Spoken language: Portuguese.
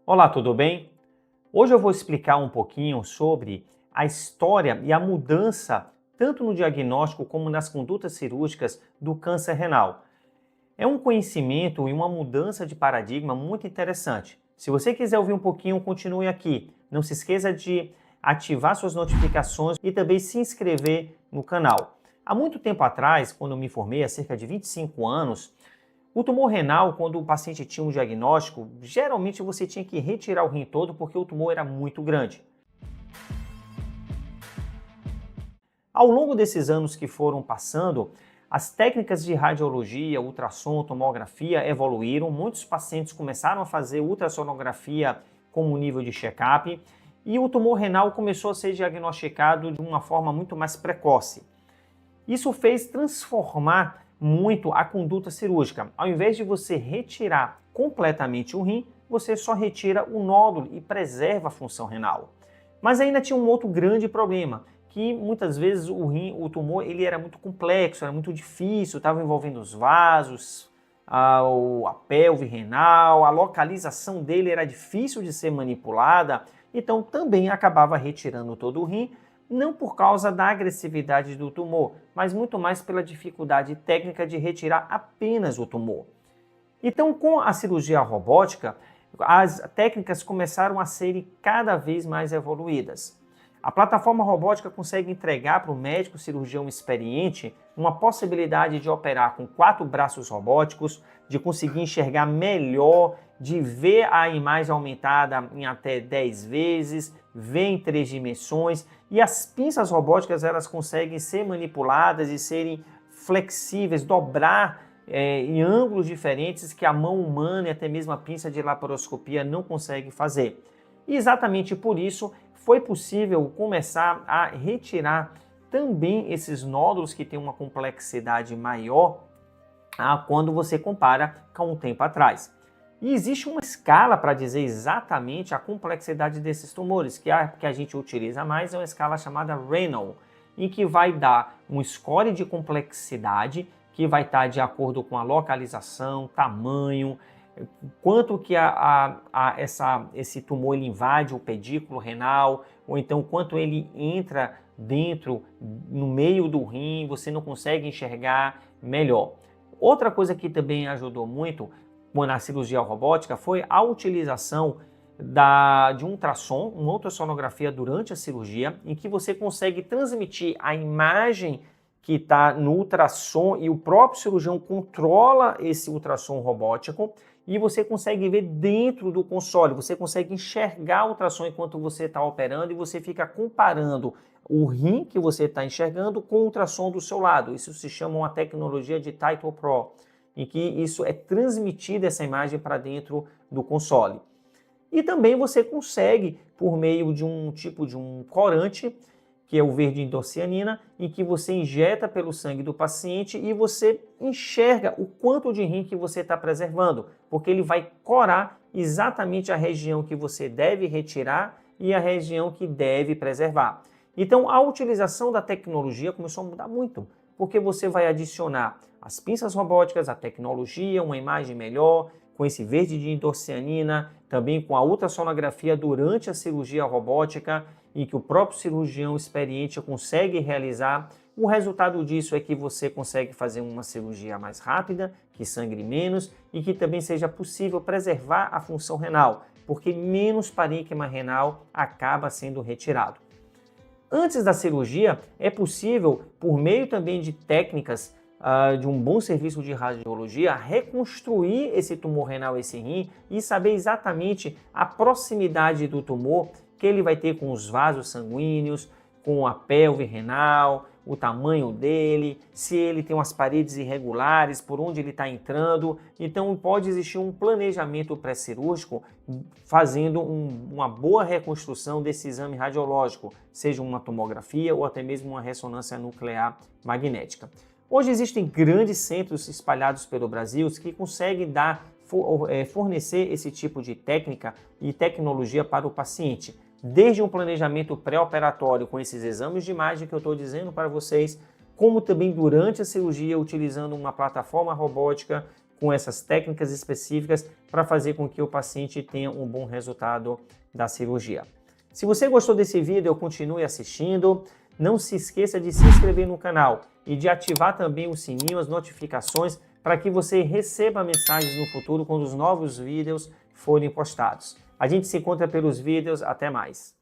Olá, tudo bem? Hoje eu vou explicar um pouquinho sobre a história e a mudança, tanto no diagnóstico como nas condutas cirúrgicas do câncer renal. É um conhecimento e uma mudança de paradigma muito interessante. Se você quiser ouvir um pouquinho, continue aqui. Não se esqueça de ativar suas notificações e também se inscrever no canal. Há muito tempo atrás, quando eu me formei, há cerca de 25 anos, o tumor renal, quando o paciente tinha um diagnóstico, geralmente você tinha que retirar o rim todo porque o tumor era muito grande. Ao longo desses anos que foram passando, as técnicas de radiologia, ultrassom, tomografia evoluíram. Muitos pacientes começaram a fazer ultrassonografia como nível de check-up e o tumor renal começou a ser diagnosticado de uma forma muito mais precoce. Isso fez transformar muito a conduta cirúrgica. Ao invés de você retirar completamente o rim, você só retira o nódulo e preserva a função renal. Mas ainda tinha um outro grande problema, que muitas vezes o tumor ele era muito complexo, era muito difícil, estava envolvendo os vasos, a pelve renal, a localização dele era difícil de ser manipulada, então também acabava retirando todo o rim, não por causa da agressividade do tumor, mas muito mais pela dificuldade técnica de retirar apenas o tumor. Então, com a cirurgia robótica, as técnicas começaram a serem cada vez mais evoluídas. A plataforma robótica consegue entregar para o médico cirurgião experiente uma possibilidade de operar com 4 braços robóticos, de conseguir enxergar melhor, de ver a imagem aumentada em até 10 vezes, ver em 3 dimensões, e as pinças robóticas elas conseguem ser manipuladas e serem flexíveis, dobrar em ângulos diferentes que a mão humana e até mesmo a pinça de laparoscopia não consegue fazer. E exatamente por isso foi possível começar a retirar também esses nódulos que têm uma complexidade maior quando você compara com um tempo atrás. E existe uma escala para dizer exatamente a complexidade desses tumores, que a gente utiliza mais é uma escala chamada Renal, em que vai dar um score de complexidade que vai estar de acordo com a localização, tamanho, quanto que esse tumor ele invade o pedículo renal, ou então quanto ele entra dentro, no meio do rim, você não consegue enxergar melhor. Outra coisa que também ajudou muito na cirurgia robótica foi a utilização de um ultrassom, uma ultrassonografia durante a cirurgia, em que você consegue transmitir a imagem que está no ultrassom e o próprio cirurgião controla esse ultrassom robótico e você consegue ver dentro do console, você consegue enxergar o ultrassom enquanto você está operando e você fica comparando o rim que você está enxergando com o ultrassom do seu lado. Isso se chama uma tecnologia de Title Pro, em que isso é transmitida essa imagem para dentro do console. E também você consegue, por meio de um tipo de um corante, que é o verde-indocianina, em que você injeta pelo sangue do paciente e você enxerga o quanto de rim que você está preservando, porque ele vai corar exatamente a região que você deve retirar e a região que deve preservar. Então, a utilização da tecnologia começou a mudar muito, porque você vai adicionar as pinças robóticas, a tecnologia, uma imagem melhor, com esse verde de indocianina, também com a ultrassonografia durante a cirurgia robótica, e que o próprio cirurgião experiente consegue realizar. O resultado disso é que você consegue fazer uma cirurgia mais rápida, que sangre menos e que também seja possível preservar a função renal, porque menos parênquima renal acaba sendo retirado. Antes da cirurgia, é possível, por meio também de técnicas de um bom serviço de radiologia, reconstruir esse tumor renal, esse rim, e saber exatamente a proximidade do tumor que ele vai ter com os vasos sanguíneos, com a pelve renal, o tamanho dele, se ele tem umas paredes irregulares, por onde ele está entrando. Então pode existir um planejamento pré-cirúrgico fazendo uma boa reconstrução desse exame radiológico, seja uma tomografia ou até mesmo uma ressonância nuclear magnética. Hoje existem grandes centros espalhados pelo Brasil que conseguem fornecer esse tipo de técnica e tecnologia para o paciente. Desde um planejamento pré-operatório com esses exames de imagem que eu estou dizendo para vocês, como também durante a cirurgia utilizando uma plataforma robótica com essas técnicas específicas para fazer com que o paciente tenha um bom resultado da cirurgia. Se você gostou desse vídeo, continue assistindo. Não se esqueça de se inscrever no canal e de ativar também o sininho, as notificações, para que você receba mensagens no futuro quando os novos vídeos forem postados. A gente se encontra pelos vídeos. Até mais!